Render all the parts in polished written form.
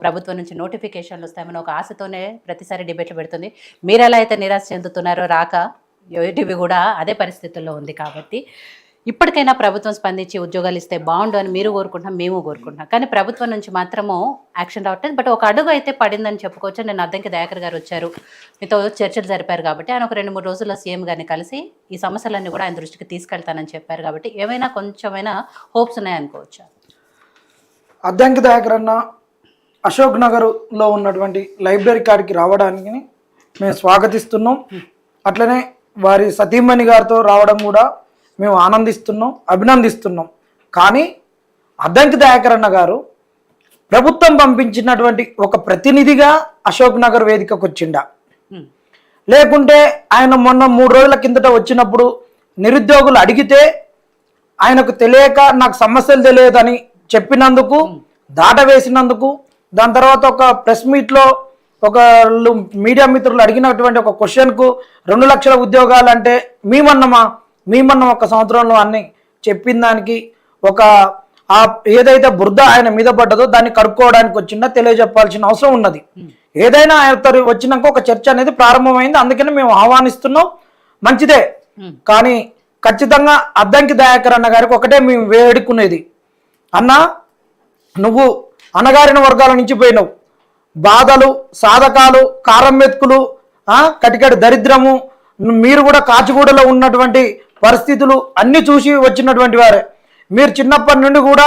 ప్రభుత్వం నుంచి నోటిఫికేషన్లు వస్తాయని ఒక ఆశతోనే ప్రతిసారి డిబేట్లు పెడుతుంది. మీరు ఎలా అయితే నిరాశ చెందుతున్నారో రాక టీవీ కూడా అదే పరిస్థితుల్లో ఉంది. కాబట్టి ఇప్పటికైనా ప్రభుత్వం స్పందించి ఉద్యోగాలు ఇస్తే బాగుండు అని మీరు కోరుకుంటున్నాం, మేము కోరుకుంటున్నాం. కానీ ప్రభుత్వం నుంచి మాత్రము యాక్షన్ రావట్లేదు. బట్ ఒక అడుగు అయితే పడిందని చెప్పుకోవచ్చు. నేను అద్దంకి దయాకర్ గారు వచ్చారు, మీతో చర్చలు జరిపారు కాబట్టి ఆయన ఒక 2-3 రోజుల్లో సీఎం గారిని కలిసి ఈ సమస్యలన్నీ కూడా ఆయన దృష్టికి తీసుకెళ్తానని చెప్పారు. కాబట్టి ఏమైనా కొంచెమైనా హోప్స్ ఉన్నాయనుకోవచ్చు. అద్దంకి దయాకర్ అన్న అశోక్ నగర్లో ఉన్నటువంటి లైబ్రరీ కాడికి రావడానికి మేము స్వాగతిస్తున్నాం. అట్లనే వారి సతీమణి గారితో రావడం కూడా మేము ఆనందిస్తున్నాం, అభినందిస్తున్నాం. కానీ అద్దంకి దయాకర్ అన్న గారు ప్రభుత్వం పంపించినటువంటి ఒక ప్రతినిధిగా అశోక్ నగర్ వేదికకు వచ్చిండా, లేకుంటే ఆయన మొన్న 3 రోజుల కిందట వచ్చినప్పుడు నిరుద్యోగులు అడిగితే ఆయనకు తెలియక నాకు సమస్యలు తెలియదని చెప్పినందుకు, దాట వేసినందుకు, దాని తర్వాత ఒక ప్రెస్ మీట్లో ఒక మీడియా మిత్రులు అడిగినటువంటి ఒక క్వశ్చన్కు 2 లక్షల ఉద్యోగాలు అంటే మేమన్నం ఒక సంవత్సరంలో అన్ని చెప్పిన దానికి ఒక ఏదైతే బురద ఆయన మీద పడ్డదో దాన్ని కడుక్కోవడానికి వచ్చిందా తెలియజెప్పాల్సిన అవసరం ఉన్నది. ఏదైనా ఆయన వచ్చినాక ఒక చర్చ అనేది ప్రారంభమైంది. అందుకని మేము ఆహ్వానిస్తున్నాం, మంచిదే. కానీ ఖచ్చితంగా అద్దంకి దయాకర్ అన్న గారికి ఒకటే మేము వేడుకునేది, అన్న నువ్వు అణగారిన వర్గాల నుంచి పోయినావు. బాధలు, సాధకాలు, కారం మెతుకులు, కటికటి దరిద్రము, మీరు కూడా కాచిగూడలో ఉన్నటువంటి పరిస్థితులు అన్నీ చూసి వచ్చినటువంటి వారే. మీరు చిన్నప్పటి నుండి కూడా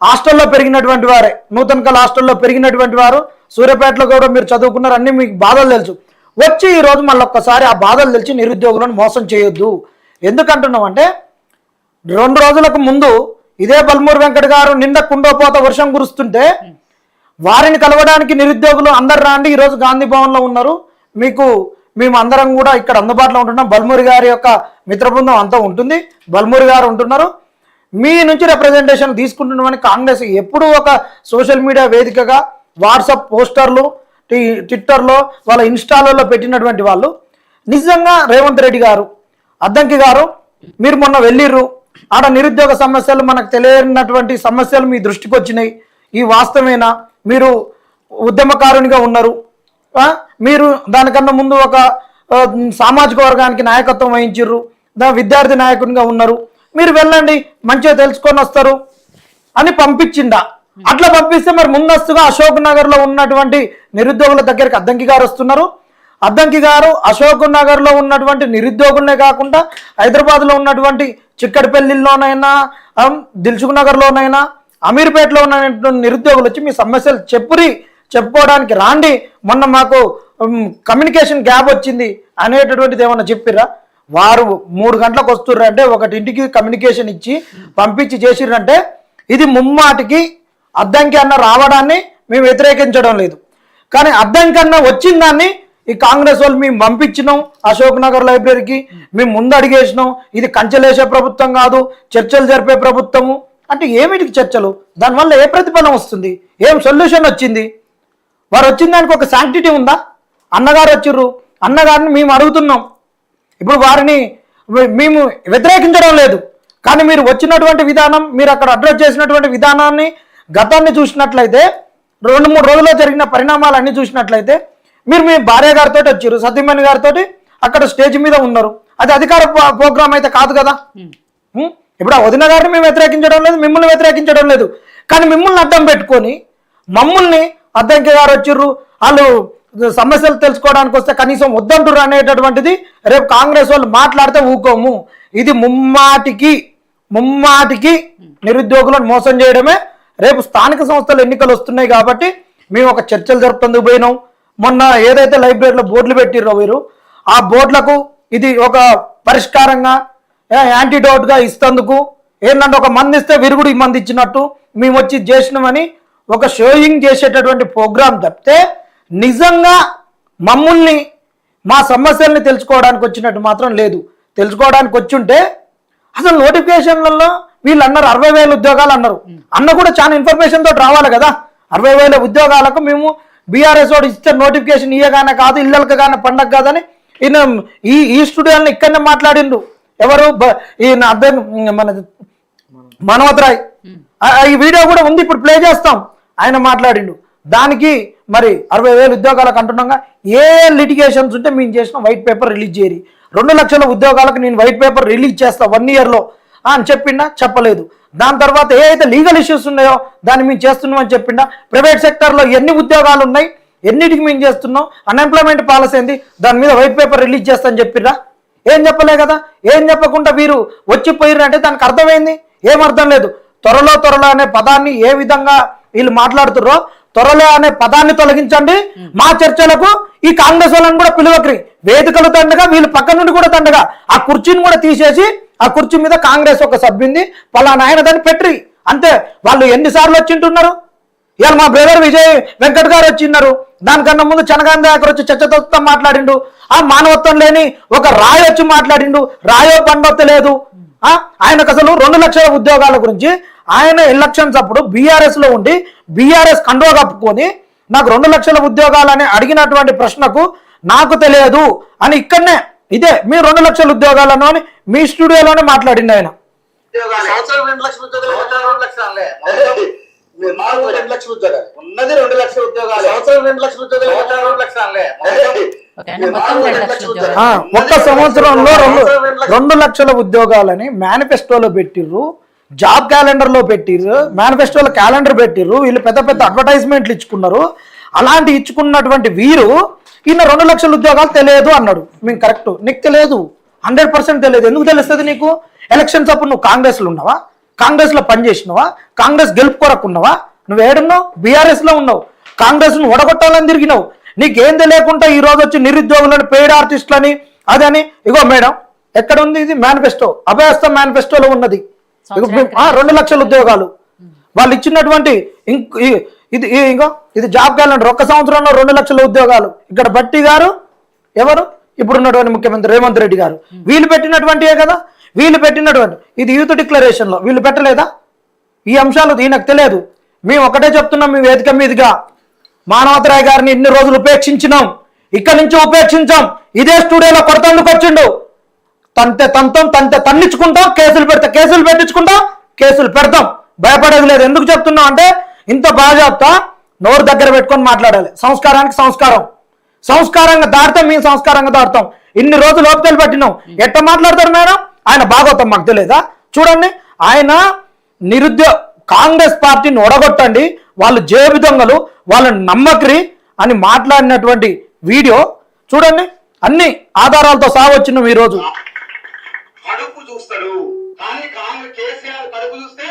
హాస్టల్లో పెరిగినటువంటి వారే, నూతనకల్ హాస్టల్లో పెరిగినటువంటి వారు. సూర్యాపేటలో కూడా మీరు చదువుకున్నారు, అన్నీ మీకు బాధలు తెలుసు. వచ్చి ఈరోజు మళ్ళీ ఒక్కసారి ఆ బాధలు తెలిసి నిరుద్యోగులను మోసం చేయొద్దు. ఎందుకంటున్నాం అంటే 2 రోజులకు ముందు ఇదే బల్మూరు వెంకట గారు నిండా కుండోపోత వర్షం కురుస్తుంటే వారిని కలవడానికి నిరుద్యోగులు అందరు రాండి, ఈరోజు గాంధీ భవన్లో ఉన్నారు, మేము అందరం కూడా ఇక్కడ అందుబాటులో ఉంటున్నాం. బల్మూరి గారి యొక్క మిత్ర బృందం అంతా ఉంటుంది, బల్మూరి గారు ఉంటున్నారు, మీ నుంచి రిప్రజెంటేషన్ తీసుకుంటున్నామని కాంగ్రెస్ ఎప్పుడు ఒక సోషల్ మీడియా వేదికగా వాట్సాప్ పోస్టర్లు, ట్విట్టర్లో, వాళ్ళ ఇన్స్టాలలో పెట్టినటువంటి వాళ్ళు. నిజంగా రేవంత్ రెడ్డి గారు, అద్దంకి గారు, మీరు మొన్న వెళ్ళిర్రు, ఆడ నిరుద్యోగ సమస్యలు మనకు తెలియనటువంటి సమస్యలు మీ దృష్టికి వచ్చినాయి, ఈ వాస్తవేనా? మీరు ఉద్యమకారునిగా ఉన్నారు, మీరు దానికన్నా ముందు ఒక సామాజిక వర్గానికి నాయకత్వం వహించారు, విద్యార్థి నాయకునిగా ఉన్నారు, మీరు వెళ్ళండి మంచిగా తెలుసుకొని వస్తారు అని పంపించిందా? అట్లా పంపిస్తే మరి ముందస్తుగా అశోక్ నగర్లో ఉన్నటువంటి నిరుద్యోగుల దగ్గరికి అద్దంకి గారు వస్తున్నారు. అద్దంకి గారు అశోక్ నగర్లో ఉన్నటువంటి నిరుద్యోగులనే కాకుండా హైదరాబాద్లో ఉన్నటువంటి చిక్కడిపల్లిలోనైనా, దిల్సుఖ్ నగర్లోనైనా, అమీర్పేటలో ఉన్న నిరుద్యోగులు వచ్చి మీ సమస్యలు చెప్పుకోవడానికి రాండి, మొన్న మాకు కమ్యూనికేషన్ గ్యాప్ వచ్చింది అనేటటువంటిది ఏమన్నా చెప్పిర్రా? వారు 3 గంటలకు వస్తుర్రంటే ఒకటింటికి కమ్యూనికేషన్ ఇచ్చి పంపించి చేసిర్రంటే ఇది ముమ్మాటికి అద్దంకి అన్న రావడాన్ని మేము వ్యతిరేకించడం లేదు. కానీ అద్దంకి అన్న వచ్చిన దాన్ని ఈ కాంగ్రెస్ వాళ్ళు మేము పంపించినాం అశోక్ నగర్ లైబ్రరీకి, మేము ముందు అడిగేసినాం, ఇది కంచెలేసే ప్రభుత్వం కాదు, చర్చలు జరిపే ప్రభుత్వము అంటే ఏమిటికి చర్చలు? దానివల్ల ఏ ప్రతిఫలం వస్తుంది? ఏం సొల్యూషన్ వచ్చింది? వారు వచ్చిన దానికి ఒక శాంక్టిటీ ఉందా? అన్నగారు వచ్చిర్రు, అన్నగారిని మేము అడుగుతున్నాం, ఇప్పుడు వారిని మేము వ్యతిరేకించడం లేదు. కానీ మీరు వచ్చినటువంటి విధానం, మీరు అక్కడ అడ్రస్ చేసినటువంటి విధానాన్ని, గతాన్ని చూసినట్లయితే, 2-3 రోజుల్లో జరిగిన పరిణామాలన్నీ చూసినట్లయితే, మీరు మీ భార్య గారితో వచ్చారు, సతీమణి గారితో అక్కడ స్టేజ్ మీద ఉన్నారు, అది అధికార ప్రోగ్రామ్ అయితే కాదు కదా. ఇప్పుడు ఆ వదిన గారిని మేము వ్యతిరేకించడం లేదు, మిమ్మల్ని వ్యతిరేకించడం లేదు. కానీ మిమ్మల్ని అడ్డం పెట్టుకొని మమ్మల్ని అద్దంకి గారు వచ్చిర్రు, వాళ్ళు సమస్యలు తెలుసుకోవడానికి వస్తే కనీసం వద్దంటురు అనేటటువంటిది రేపు కాంగ్రెస్ వాళ్ళు మాట్లాడితే ఊకోము. ఇది ముమ్మాటికి నిరుద్యోగులను మోసం చేయడమే. రేపు స్థానిక సంస్థల ఎన్నికలు వస్తున్నాయి కాబట్టి మేము ఒక చర్చలు జరుపుతందుకు పోయినాం. మొన్న ఏదైతే లైబ్రరీలో బోర్డులు పెట్టిర్రో వీరు, ఆ బోర్డులకు ఇది ఒక పరిష్కారంగా, యాంటీడోట్గా ఇస్తందుకు, ఏంటంటే ఒక మంది ఇస్తే విరుగుడు ఈ మంది ఇచ్చినట్టు మేము వచ్చి చేసినామని ఒక షోయింగ్ చేసేటటువంటి ప్రోగ్రాం తప్పితే నిజంగా మమ్మల్ని మా సమస్యల్ని తెలుసుకోవడానికి వచ్చినట్టు మాత్రం లేదు. తెలుసుకోవడానికి వచ్చి ఉంటే అసలు నోటిఫికేషన్లలో వీళ్ళు అన్నారు 60,000 ఉద్యోగాలు అన్నారు. అన్న కూడా చాలా ఇన్ఫర్మేషన్ తోటి రావాలి కదా. 60,000 ఉద్యోగాలకు మేము బీఆర్ఎస్ వాడు ఇస్తే నోటిఫికేషన్ ఇయ్యగానే కాదు, ఇళ్ళకి కానీ పండగ కాదని ఈయన ఈ స్టూడియోని ఇక్కడనే మాట్లాడిండు. ఎవరు? ఈయన అర్థం మన మనోహర్ రాయ్. ఈ వీడియో కూడా ఉంది, ఇప్పుడు ప్లే చేస్తాం. ఆయన మాట్లాడిండు. దానికి మరి 60,000 ఉద్యోగాలకు అంటున్నాగా ఏ లిటిగేషన్స్ ఉంటే మేము చేసిన వైట్ పేపర్ రిలీజ్ చేయరు. 2 లక్షల ఉద్యోగాలకు నేను వైట్ పేపర్ రిలీజ్ చేస్తా 1 ఇయర్లో అని చెప్పిండా? చెప్పలేదు. దాని తర్వాత ఏ అయితే లీగల్ ఇష్యూస్ ఉన్నాయో దాన్ని మేము చేస్తున్నామని చెప్పిండా? ప్రైవేట్ సెక్టర్లో ఎన్ని ఉద్యోగాలు ఉన్నాయి, ఎన్నిటికి మేము చేస్తున్నాం, అన్ఎంప్లాయ్మెంట్ పాలసీ ఏంది, దాని మీద వైట్ పేపర్ రిలీజ్ చేస్తామని చెప్పిర్రా? ఏం చెప్పలే కదా. ఏం చెప్పకుండా వీరు వచ్చిపోయిర్రంటే దానికి అర్థమైంది ఏం అర్థం లేదు. త్వరలో అనే పదాన్ని ఏ విధంగా వీళ్ళు మాట్లాడుతుర్రో త్వరలో అనే పదాన్ని తొలగించండి. మా చర్చలకు ఈ కాంగ్రెస్ వాళ్ళని కూడా పిలువకరి. వేదికలు తండగా వీళ్ళు పక్క నుండి కూడా తండగా ఆ కుర్చీని కూడా తీసేసి ఆ కుర్చీ మీద కాంగ్రెస్ ఒక సభ్యుంది పలానా ఆయన దాన్ని పెట్టి అంతే. వాళ్ళు ఎన్నిసార్లు వచ్చింటున్నారు? ఇవాళ మా బ్రదర్ విజయ్ వెంకట్ గారు వచ్చిన్నారు. దానికన్నా ముందు చనగాంధీ గారు వచ్చి చర్చతో మాట్లాడిండు. ఆ మానవత్వం లేని ఒక రాయి వచ్చి మాట్లాడిండు. రాయో బండొత్త లేదు. ఆయనకు అసలు 2 లక్షల ఉద్యోగాల గురించి ఆయన ఎలక్షన్స్ అప్పుడు బీఆర్ఎస్ లో ఉండి బీఆర్ఎస్ కండువా కప్పుకొని నాకు 2 లక్షల ఉద్యోగాలని అడిగినటువంటి ప్రశ్నకు నాకు తెలియదు అని ఇక్కడనే ఇదే మీ 2 లక్షల ఉద్యోగాలను అని మీ స్టూడియోలోనే మాట్లాడింది ఆయన. ఒక్క సంవత్సరంలో 2 లక్షల ఉద్యోగాలని మేనిఫెస్టోలో పెట్టిర్రు, జాబ్ క్యాలెండర్ లో పెట్టిర్రు, మేనిఫెస్టోలో క్యాలెండర్ పెట్టిర్రు. వీళ్ళు పెద్ద పెద్ద అడ్వర్టైజ్మెంట్లు ఇచ్చుకున్నారు. అలాంటి ఇచ్చుకున్నటువంటి వీరు ఈయన 2 లక్షల ఉద్యోగాలు తెలియదు అన్నాడు. మేము కరెక్ట్, నీకు తెలియదు, 100% తెలియదు. ఎందుకు తెలుస్తుంది నీకు? ఎలక్షన్స్ అప్పుడు నువ్వు కాంగ్రెస్ లో ఉన్నావా? కాంగ్రెస్ లో పనిచేసినావా? కాంగ్రెస్ గెలుపు కొరకు ఉన్నావా? నువ్వు ఏడున్నావు? బీఆర్ఎస్ లో ఉన్నావు. కాంగ్రెస్ ను ఓడగొట్టాలని తిరిగినావు. నీకేం తెలియకుండా ఈ రోజు వచ్చి నిరుద్యోగులని పెయిడ్ ఆర్టిస్టులని అదని. ఇగో మేడం ఎక్కడ ఉంది ఇది మేనిఫెస్టో? అభయస్థ మేనిఫెస్టోలో ఉన్నది 2 లక్షల ఉద్యోగాలు. వాళ్ళు ఇచ్చినటువంటి ఇది జాబ్ క్యాలెండర్. ఒక్క సంవత్సరంలో 2 లక్షల ఉద్యోగాలు. ఇక్కడ భట్టి గారు ఎవరు? ఇప్పుడు ఉన్నటువంటి ముఖ్యమంత్రి రేవంత్ రెడ్డి గారు. వీళ్ళు పెట్టినటువంటివే కదా. వీళ్ళు పెట్టినటువంటి ఇది యూత్ డిక్లరేషన్ లో వీళ్ళు పెట్టలేదా? ఈ అంశాలు ఈయనకు తెలియదు. మేము ఒకటే చెప్తున్నాం, మీ వేదిక మీదుగా మానవతరాయ్ గారిని ఇన్ని రోజులు ఉపేక్షించినాం, ఇక్కడి నుంచి ఉపేక్షించాం. ఇదే స్టూడియోలో కొడతందుకు వచ్చిండు. తన్నించుకుంటాం, కేసులు పెట్టించుకుంటాం, కేసులు పెడతాం. భయపడేది లేదు. ఎందుకు చెప్తున్నాం అంటే ఇంత బాగా చెప్తా, నోరు దగ్గర పెట్టుకొని మాట్లాడాలి. సంస్కారానికి సంస్కారంగా దాడితే మేము సంస్కారంగా దాడతాం. ఇన్ని రోజులు ఓపికలు పెట్టినాం. ఎట్ట మాట్లాడతారు మేడం? ఆయన భాగవతం మాకు తెలియదా? చూడండి, ఆయన కాంగ్రెస్ పార్టీని ఒడగొట్టండి, వాళ్ళు జేబు దొంగలు, వాళ్ళని నమ్మకరి అని మాట్లాడినటువంటి వీడియో చూడండి. అన్ని ఆధారాలతో సాగొచ్చినాం. ఈ రోజు కడుపు చూస్తాడు కానీ కేసీఆర్ కడుపు చూస్తే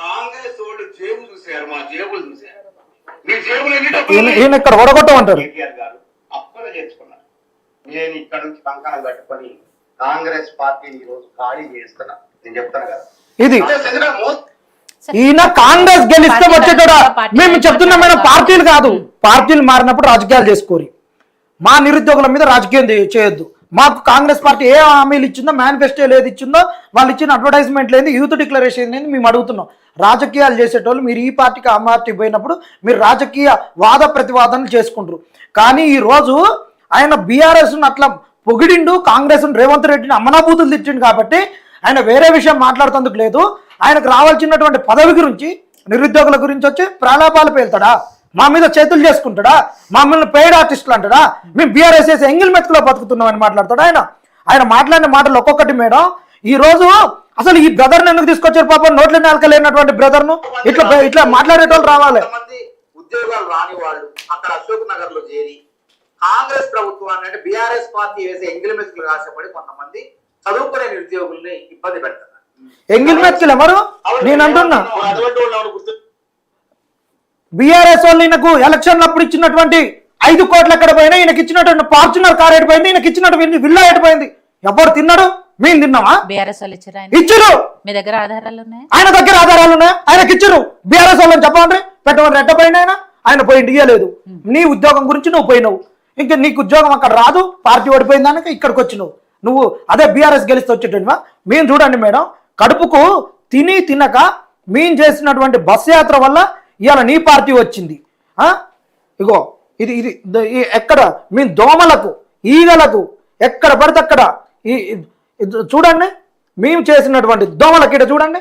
కాంగ్రెస్ వాళ్ళు జేబు చూసారు. మా జేబులు చూసారు. మీ జేబులు ఈయన ఇక్కడ ఒడగొట్టమంటారు. కేటీఆర్ గారు అప్పుడే చేసుకున్నారు. నేను ఇక్కడ నుంచి కంకణం కట్టుకొని కాంగ్రెస్ పార్టీని ఈ రోజు ఖాళీ చేస్తున్నా. నేను చెప్తాను కదా, ఇది ఈయన కాంగ్రెస్ గెలిస్తే వచ్చేటోడా? మేము చెప్తున్నాం మేడం, పార్టీలు కాదు. పార్టీలు మారినప్పుడు రాజకీయాలు చేసుకోరు. మా నిరుద్యోగుల మీద రాజకీయం చేయొద్దు. మాకు కాంగ్రెస్ పార్టీ ఏ హామీలు ఇచ్చిందో, మేనిఫెస్టోలు ఏది ఇచ్చిందో, వాళ్ళు ఇచ్చిన అడ్వర్టైజ్మెంట్ లేదు, యూత్ డిక్లరేషన్ ఏంది మేము అడుగుతున్నాం. రాజకీయాలు చేసేటోళ్ళు మీరు ఈ పార్టీకి ఆ పార్టీ పోయినప్పుడు మీరు రాజకీయ వాద ప్రతివాదనలు చేసుకుంటారు. కానీ ఈ రోజు ఆయన బీఆర్ఎస్ అట్లా పొగిడిండు, కాంగ్రెస్ రేవంత్ రెడ్డిని అమ్మనాభూతులు తిట్టిండు. కాబట్టి ఆయన వేరే విషయం మాట్లాడుతందుకు లేదు. ఆయనకు రావాల్సినటువంటి పదవి గురించి, నిరుద్యోగుల గురించి వచ్చి ప్రాణాపాలు పేలుతాడా? మా మీద చేతులు చేసుకుంటాడా? మమ్మల్ని పెయిడ్ ఆర్టిస్టులు అంటాడా? మేము బీఆర్ఎస్ చేసి ఎంగిల్ మెతుకులో బతుకుతున్నాం అని మాట్లాడతాడు ఆయన మాట్లాడిన మాటలు ఒక్కొక్కటి మేడం. ఈ రోజు అసలు ఈ బ్రదర్ని ఎందుకు తీసుకొచ్చారు? పాపం నోట్ల నాలుకలేనటువంటి బ్రదర్ను ఇట్లా మాట్లాడేటోళ్ళు రావాలి. ఉద్యోగాలు రాని వాళ్ళు అక్కడ అశోక్ నగర్ లో చేరి కాంగ్రెస్ ప్రభుత్వాన్ని అంటే బీఆర్ఎస్ పార్టీ వేసే ఎంగిల్ మెతుకులు ఆశపడి కొంతమంది చదువుకునే నిరుద్యోగుల్ని ఇబ్బంది పెడతారు. ఎంగిల్ మెతుకులు ఎవరు? నేను అంటున్నా బీఆర్ఎస్ వాళ్ళు ఈయనకు ఎలక్షన్లు అప్పుడు ఇచ్చినటువంటి 5 కోట్లు ఎక్కడ పోయినా, ఈయనకి ఇచ్చినటువంటి ఫార్చునర్ కార్ ఎడిపోయింది, ఈయనకి ఇచ్చినటువంటి విల్లా ఎడిపోయింది. ఎవరు తిన్నాడు? మేము తిన్నామా? బీఆర్ఎస్ వాళ్ళు ఇచ్చారు. మీ దగ్గర ఆధారాలు ఉన్నాయి? ఆయన దగ్గర ఆధారాలు ఉన్నాయి. ఆయనకి ఇచ్చారు. బీఆర్ఎస్ వాళ్ళని చెప్పండి, పెట్టమని ఎట్టపోయినా ఆయన పోయింది ఇయ్యలేదు. నీ ఉద్యోగం గురించి నువ్వు పోయినావు. ఇంకా నీకు ఉద్యోగం అక్కడ రాదు, పార్టీ ఓడిపోయిందానికి ఇక్కడికి వచ్చినావు. నువ్వు అదే బీఆర్ఎస్ గెలిస్తే వచ్చేటవా? మేము చూడండి మేడం, కడుపుకు తినక మేము చేసినటువంటి బస్ యాత్ర వల్ల ఇవాళ నీ పార్టీ వచ్చింది. ఇగో ఇది ఎక్కడ మేము దోమలకు, ఈగలకు ఎక్కడ పడితే అక్కడ చూడండి మేము చేసినటువంటి దోమలకి. ఇక్కడ చూడండి,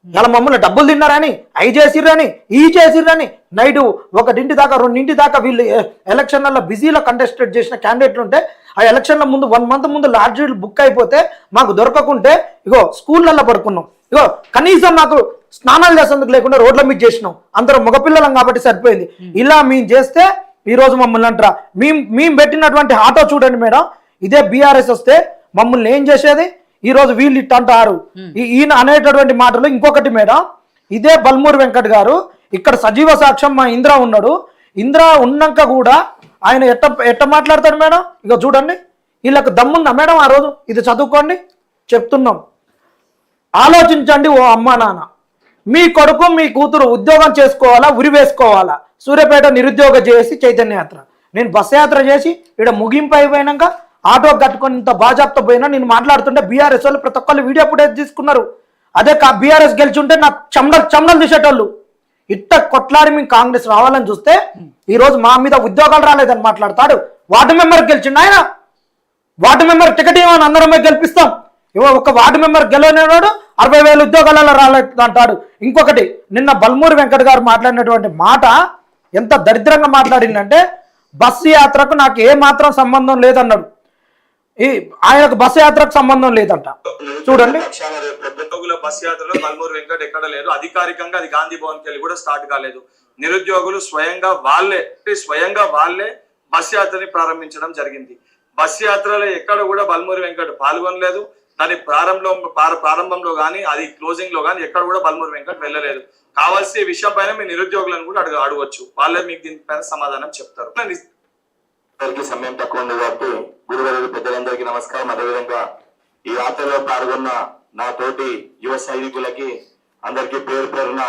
ఇలా మమ్మల్ని డబ్బులు తిన్నారని అవి చేసిర్రని ఈ చేసిర్రని నైట్ 1 దాకా 2 దాకా వీళ్ళు ఎలక్షన్లలో బిజీలో కంటెస్టెడ్ చేసిన క్యాండిడేట్లు ఉంటే ఆ ఎలక్షన్ల ముందు 1 మంత్ ముందు లాడ్జీలు బుక్ అయిపోతే మాకు దొరకకుంటే ఇగో స్కూళ్ళల్లో పడుకున్నాం. ఇగో కనీసం నాకు స్నానాలు చేసేందుకు లేకుండా రోడ్ల మీద చేసినాం. అందరూ మగపిల్లలం కాబట్టి సరిపోయింది. ఇలా మేము చేస్తే ఈరోజు మమ్మల్ని అంటారా మేము పెట్టినటువంటి ఆటో చూడండి మేడం, ఇదే బీఆర్ఎస్ వస్తే మమ్మల్ని ఏం చేసేది? ఈరోజు వీళ్ళు ఇట్ట అంటారు ఈయన అనేటటువంటి మాటలు. ఇంకొకటి మేడం, ఇదే బల్మూరి వెంకట్ గారు ఇక్కడ సజీవ సాక్ష్యం మా ఇంద్ర ఉన్నాడు. ఇంద్ర ఉన్నాక కూడా ఆయన ఎట్ట మాట్లాడతాడు మేడం? ఇక చూడండి, వీళ్ళకి దమ్ముందా మేడం? ఆ రోజు ఇది చదువుకోండి చెప్తున్నాం. ఆలోచించండి ఓ అమ్మా నాన్న, మీ కొడుకు మీ కూతురు ఉద్యోగం చేసుకోవాలా, ఉరి వేసుకోవాలా? సూర్యాపేట నిరుద్యోగ చేసి చైతన్య యాత్ర, నేను బస్సు యాత్ర చేసి ఇక్కడ ముగింపు అయిపోయినాక ఆటో కట్టుకొని ఇంత బాజాప్తో పోయినా నేను మాట్లాడుతుంటే బీఆర్ఎస్ వాళ్ళు ప్రతి ఒక్కళ్ళు వీడియో ఫుటేజ్ తీసుకున్నారు. అదే బీఆర్ఎస్ గెలిచుంటే నా చెమడలు తీసేటోళ్ళు. ఇట్ట కొట్లాడి మేము కాంగ్రెస్ రావాలని చూస్తే ఈరోజు మా మీద ఉద్యోగాలు రాలేదని మాట్లాడతాడు. వార్డు మెంబర్ గెలిచిండు ఆయన, వార్డు మెంబర్ టికెట్ ఇవ్వని అందరమే గెలిపిస్తాం. ఒక వార్డు మెంబర్ గెలవనేవాడు 60,000 ఉద్యోగాలలో రాలేదు అంటాడు. ఇంకొకటి, నిన్న బల్మూరి వెంకట్ గారు మాట్లాడినటువంటి మాట ఎంత దరిద్రంగా మాట్లాడిందంటే, బస్సు యాత్రకు నాకు ఏ మాత్రం సంబంధం లేదన్నాడు. ఆయనకు బస్సు యాత్రకు సంబంధం లేదంట. చూడండి, నిరుద్యోగుల బస్ యాత్రలో బల్మూరి వెంకట్ ఎక్కడ లేదు. అధికారికంగా అది గాంధీ భవన్ కి వెళ్ళి కూడా స్టార్ట్ కాలేదు. నిరుద్యోగులు స్వయంగా వాళ్ళే బస్ యాత్రని ప్రారంభించడం జరిగింది. బస్ యాత్రలో ఎక్కడ కూడా బల్మూరి వెంకట్ పాల్గొనలేదు. దాని ప్రారంభంలో కానీ అది క్లోజింగ్ లో కానీ ఎక్కడ కూడా బల్మూరి వెంకట్ వెళ్ళలేదు. కావాల్సి ఈ విషయం పైన మీ నిరుద్యోగులను కూడా అడగవచ్చు, వాళ్ళే మీకు దీనిపైన సమాధానం చెప్తారు. సమయం తక్కువ ఉంది కాబట్టి గురుగారు పెద్దలందరికీ నమస్కారం. అదేవిధంగా ఈ యాత్రలో పాల్గొన్న నా తోటి యువ సైనికులకి అందరికీ పేరున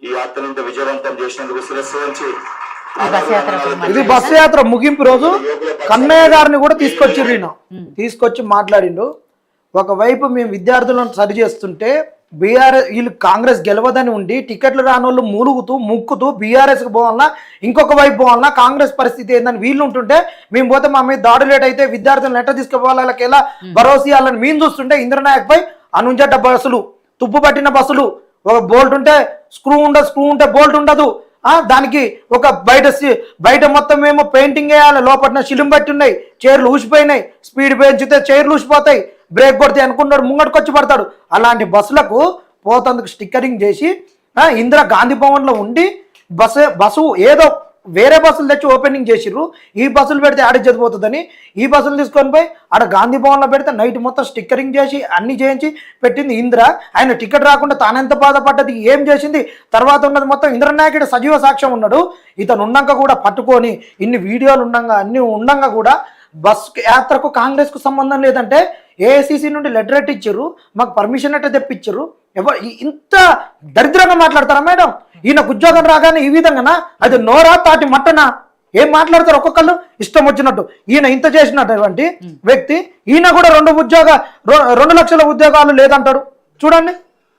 ఈ యాత్రను విజయవంతం చేసినందుకు శిరస్సు వంచి. ఇది బస్సు యాత్ర ముగింపు రోజు కన్నయ్య గారిని కూడా తీసుకొచ్చి మాట్లాడిండు. ఒకవైపు మేము విద్యార్థులను సరి చేస్తుంటే బీఆర్ఎస్ వీళ్ళు కాంగ్రెస్ గెలవదని ఉండి టికెట్లు రాని వాళ్ళు ముక్కుతూ బీఆర్ఎస్కి పోవాలన్నా ఇంకొక వైపు పోవాలన్నా కాంగ్రెస్ పరిస్థితి ఏందని వీళ్ళు ఉంటుంటే మేము పోతే మా మీద దాడు లేట్ అయితే విద్యార్థులను ఎట్లా తీసుకుపోవాలి, వాళ్ళకి ఎలా భరోసా ఇవ్వాలని మేము చూస్తుంటే ఇంద్రనాయక్ పై అనుంజడ్డ బస్సులు, తుప్పు పట్టిన బస్సులు, ఒక బోల్ట్ ఉంటే స్క్రూ ఉంటే బోల్ట్ ఉండదు. దానికి ఒక బయట మొత్తం ఏమో పెయింటింగ్ వేయాలి, లోపల శిలుం బట్టి ఉన్నాయి, చైర్లు ఊసిపోయినాయి, స్పీడ్ పెంచితే చైర్లు ఊసిపోతాయి, బ్రేక్ కొడితే అనుకున్నాడు ముంగడికొచ్చి పడతాడు. అలాంటి బస్సులకు పోతందుకు స్టిక్కరింగ్ చేసి ఇందిరా గాంధీ భవన్లో ఉండి బస్సు ఏదో వేరే బస్సులు తెచ్చి ఓపెనింగ్ చేసిర్రు. ఈ బస్సులు పెడితే ఆడ చదిపోతుందని ఈ బస్సులు తీసుకొని పోయి ఆడ గాంధీ భవన్లో పెడితే నైట్ మొత్తం స్టిక్కరింగ్ చేసి అన్ని చేయించి పెట్టింది ఇంద్ర. ఆయన టికెట్ రాకుండా తానెంత బాధపడ్డది, ఏం చేసింది, తర్వాత ఉన్నది మొత్తం ఇంద్రనాయకుడు సజీవ సాక్ష్యం ఉన్నాడు. ఇతను ఉన్నాక కూడా పట్టుకొని ఇన్ని వీడియోలు ఉండంగా అన్ని ఉండంగా కూడా బస్ యాత్రకు కాంగ్రెస్కు సంబంధం లేదంటే ఏఐసిసి నుండి లెటర్ ఇచ్చారు, మాకు పర్మిషన్ ఎట్ట తెప్పించారు. ఇంత దరిద్రంగా మాట్లాడతారా మేడం? ఈయనకు ఉద్యోగం రాగానే ఈ విధంగానా? అది నోరా తాటి మట్టనా? ఏం మాట్లాడతారు ఒక్కొక్కళ్ళు ఇష్టం వచ్చినట్టు. ఈయన ఇంత చేసినటువంటి వ్యక్తి, ఈయన కూడా 2 లక్షల ఉద్యోగాలు లేదంటారు. చూడండి,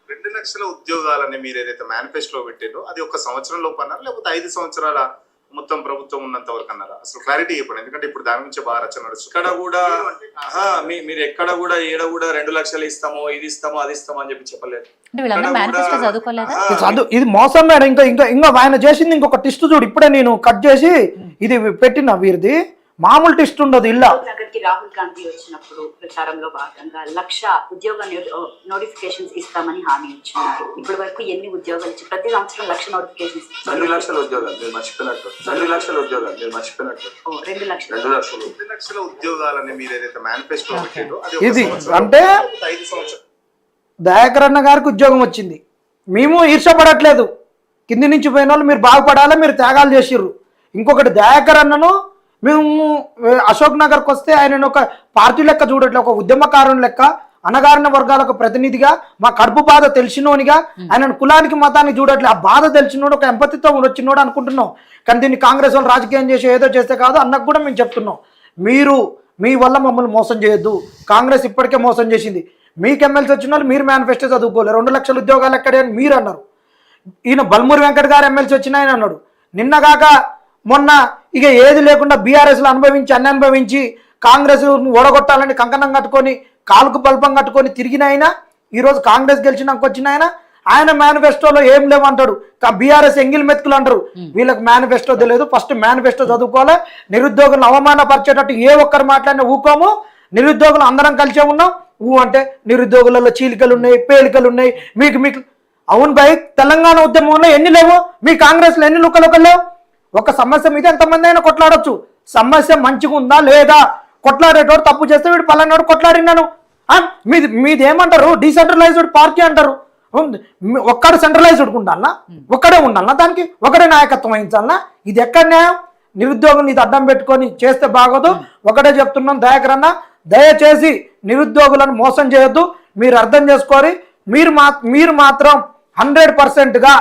2 లక్షల ఉద్యోగాలని మీరు ఏదైతే మేనిఫెస్టోలో పెట్టారో అది 1 సంవత్సరం లోపు అన్నారు, లేకపోతే 5 సంవత్సరాల మొత్తం ప్రభుత్వం ఉన్నంత వరకు అన్నారా? అసలు క్లారిటీ చెప్పండి, ఎందుకంటే ఇప్పుడు దాని గురించి బాగా రచన నడుస్తుంది. ఇక్కడ కూడా మీరు ఎక్కడ కూడా ఏడ కూడా 2 లక్షలు ఇస్తామో ఇది ఇస్తామో అది ఇస్తామో అని చెప్పి చెప్పలేదు. ఇది మోసం మేడం. ఇంకా ఆయన చేసింది ఇంకొక టెస్ట్ చూడు. ఇప్పుడే నేను కట్ చేసి ఇది పెట్టిన వీరిది మామూలు టెస్ట్ ఉండదు. ఇలా రాహుల్ గాంధీ వచ్చినప్పుడు ప్రచారంలో భాగంగా 1,00,000 ఉద్యోగ నోటిఫికేషన్స్ ఇస్తామని హామీ ఇచ్చున్నారు. ఇప్పటి వరకు ఎన్ని ఉద్యోగాలు ఇచ్చి ప్రతి సంవత్సరం 1,00,000 నోటిఫికేషన్స్? 2 లక్షల ఉద్యోగాలు మీరు మర్చిపోయినట్టు. 2 లక్షల ఉద్యోగాలు మీరు మర్చిపోయినట్టు. 2 లక్షలు 2 లక్షల ఉద్యోగాలని మీరు ఏదైతే మేనిఫెస్టో పెట్టారో అది ఇది అంటే 5 సంవత్సరాలు. దయాకర్ అన్న గారికి ఉద్యోగం వచ్చింది. మేము ఈర్షపడట్లేదు. కింది నుంచి పోయిన వాళ్ళు మీరు బాగుపడాలి, మీరు త్యాగాలు చేసిర్రు. ఇంకొకటి, దయాకర్ అన్నను మేము అశోక్ నగర్కి వస్తే ఆయన ఒక పార్టీ లెక్క చూడట్లే, ఒక ఉద్యమకారుని లెక్క, అణగారిన వర్గాలకు ప్రతినిధిగా, మా కడుపు బాధ తెలిసినోనిగా ఆయనను కులానికి మతానికి చూడట్లే. ఆ బాధ తెలిసినోడు, ఒక ఎంపతితో వచ్చినోడు అనుకుంటున్నాం. కానీ దీన్ని కాంగ్రెస్ వాళ్ళు రాజకీయం చేసి ఏదో చేస్తే కాదు అన్నకు కూడా మేము చెప్తున్నాం. మీరు మీ వల్ల మమ్మల్ని మోసం చేయొద్దు. కాంగ్రెస్ ఇప్పటికే మోసం చేసింది. మీకు ఎమ్మెల్సీ వచ్చిన వాళ్ళు మీరు మేనిఫెస్టో చదువుకోలేదు. 2 లక్షల ఉద్యోగాలు ఎక్కడే అని మీరు అన్నారు. ఈయన బల్మూరి వెంకట్ గారు ఎమ్మెల్సీ వచ్చిన ఆయన అన్నాడు. నిన్నగాక మొన్న ఇక ఏది లేకుండా బీఆర్ఎస్లో అన్ని అనుభవించి కాంగ్రెస్ ఓడగొట్టాలని కంకణం కట్టుకొని కాలుకు బల్పం కట్టుకొని తిరిగిన ఆయన ఈరోజు కాంగ్రెస్ గెలిచినాక వచ్చిన ఆయన ఆయన మేనిఫెస్టోలో ఏం లేవంటాడు, బీఆర్ఎస్ ఎంగిల్ మెతుకులు అంటారు. వీళ్ళకి మేనిఫెస్టో తెలియదు. ఫస్ట్ మేనిఫెస్టో చదువుకోవాలి. నిరుద్యోగులను అవమానపరిచేటట్టు ఏ ఒక్కరు మాట్లాడినా ఊకోము. నిరుద్యోగులు అందరం కలిసే ఉన్నాం. అంటే నిరుద్యోగులలో చీలికలు ఉన్నాయి, పేలికలు ఉన్నాయి. మీకు అవును భయ్, తెలంగాణ ఉద్యమంలో ఎన్ని లేవు, మీ కాంగ్రెస్లో ఎన్ని లుక్కలు లేవు. ఒక సమస్య మీద ఎంతమంది అయినా కొట్లాడొచ్చు. సమస్య మంచిగా ఉందా లేదా, కొట్లాడేటోడు తప్పు చేస్తే వీడు పలానాడు కొట్లాడినాను. మీది ఏమంటారు, డీసెంట్రలైజ్డ్ పార్టీ అంటారు. ఒక్కడు సెంట్రలైజ్డ్ ఉండాలన్నా, ఒక్కడే ఉండాలన్నా, దానికి ఒకడే నాయకత్వం వహించాలన్నా? ఇది ఎక్కడ న్యాయం? నిరుద్యోగం ఇది అడ్డం పెట్టుకొని చేస్తే బాగోదు. ఒకటే చెప్తున్నాం దయాకర్ అన్న, దయచేసి నిరుద్యోగులను మోసం చేయొద్దు. మీరు అర్థం చేసుకోరి. మీరు మాత్రం 100%గా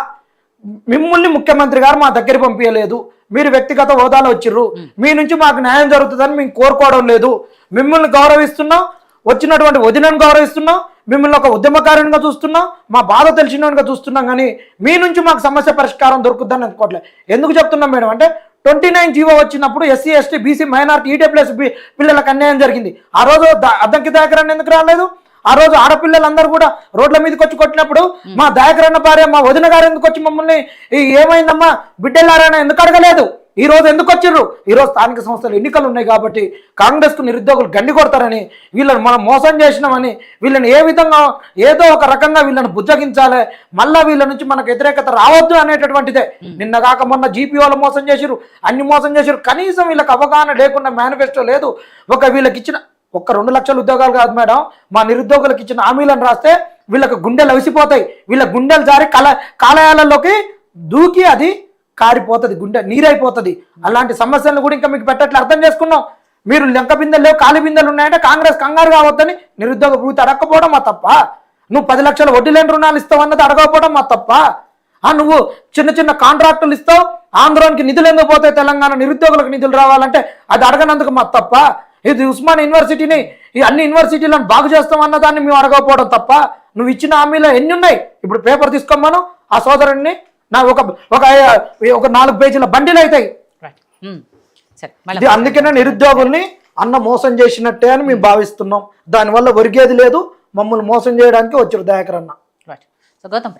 మిమ్మల్ని ముఖ్యమంత్రి గారు మా దగ్గర పంపించలేదు. మీరు వ్యక్తిగత హోదాలో వచ్చిర్రు. మీ నుంచి మాకు న్యాయం జరుగుతుందని మేము కోరుకోవడం లేదు. మిమ్మల్ని గౌరవిస్తున్నాం, వచ్చినటువంటి వదినను గౌరవిస్తున్నాం, మిమ్మల్ని ఒక ఉద్యమకారునిగా చూస్తున్నాం, మా బాధ తెలిసినగా చూస్తున్నాం. కానీ మీ నుంచి మాకు సమస్య పరిష్కారం దొరుకుతుందని అనుకోవట్లేదు. ఎందుకు చెప్తున్నాం మేడం అంటే, 29 జీవో వచ్చినప్పుడు SC ST BC minority EWS పిల్లలకు అన్యాయం జరిగింది. ఆ రోజు అద్దంకి దయాకరణ ఎందుకు రాలేదు? ఆ రోజు ఆడపిల్లలందరూ కూడా రోడ్ల మీదకి వచ్చి కొట్టినప్పుడు మా దయాకరణ భార్య మా వదిన గారు ఎందుకు వచ్చి మమ్మల్ని ఏమైందమ్మా బిడ్డలారైనా ఎందుకు అడగలేదు? ఈ రోజు ఎందుకు వచ్చిర్రు? ఈరోజు స్థానిక సంస్థలు ఎన్నికలు ఉన్నాయి కాబట్టి కాంగ్రెస్కు నిరుద్యోగులు గండి కొడతారని, వీళ్ళని మనం మోసం చేసినామని, వీళ్ళని ఏ విధంగా ఏదో ఒక రకంగా వీళ్ళని బుజ్జగించాలి, మళ్ళా వీళ్ళ నుంచి మనకు వ్యతిరేకత రావద్దు అనేటటువంటిదే. నిన్న కాక మొన్న జీపీ వాళ్ళు మోసం చేసిరు, అన్ని మోసం చేసిరు. కనీసం వీళ్ళకి అవగాహన లేకుండా మేనిఫెస్టో లేదు. వీళ్ళకి ఇచ్చిన 2 లక్షల ఉద్యోగాలు కాదు మేడం, మా నిరుద్యోగులకు ఇచ్చిన హామీలను రాస్తే వీళ్ళకి గుండెలు అవిసిపోతాయి. వీళ్ళ గుండెలు జారి కాలయాలలోకి దూకి అది కారిపోతుంది, గుండె నీరైపోతుంది. అలాంటి సమస్యలను కూడా ఇంకా మీకు పెట్టట్లు అర్థం చేసుకున్నాం. మీరు లెంక బిందెలు లేవు, ఖాళీ బిందెలు ఉన్నాయంటే కాంగ్రెస్ కంగారు కావద్దని నిరుద్యోగ భూతి అడగకపోవడం మా తప్ప? నువ్వు 10 లక్షల వడ్డీ లేని రుణాలు ఇస్తావు అన్నది అడగకపోవడం మా తప్ప? నువ్వు చిన్న కాంట్రాక్టులు ఇస్తావు, ఆంధ్రానికి నిధులు ఎందుకు పోతాయి, తెలంగాణ నిరుద్యోగులకు నిధులు రావాలంటే అది అడగనందుకు మా తప్ప? ఇది ఉస్మాన్ యూనివర్సిటీని, ఈ అన్ని యూనివర్సిటీలను బాగు చేస్తాం అన్నదాన్ని మేము అడగకపోవడం తప్ప? నువ్వు ఇచ్చిన హామీలో ఎన్ని ఉన్నాయి? ఇప్పుడు పేపర్ తీసుకోమను ఆ సోదరుడిని, నా ఒక 4 పేజీల బండిలు అవుతాయి. అందుకనే నిరుద్యోగుల్ని అన్న మోసం చేసినట్టే అని మేము భావిస్తున్నాం. దానివల్ల ఒరిగేది లేదు. మమ్మల్ని మోసం చేయడానికి వచ్చారు దయాకర్ అన్న. గౌతమ్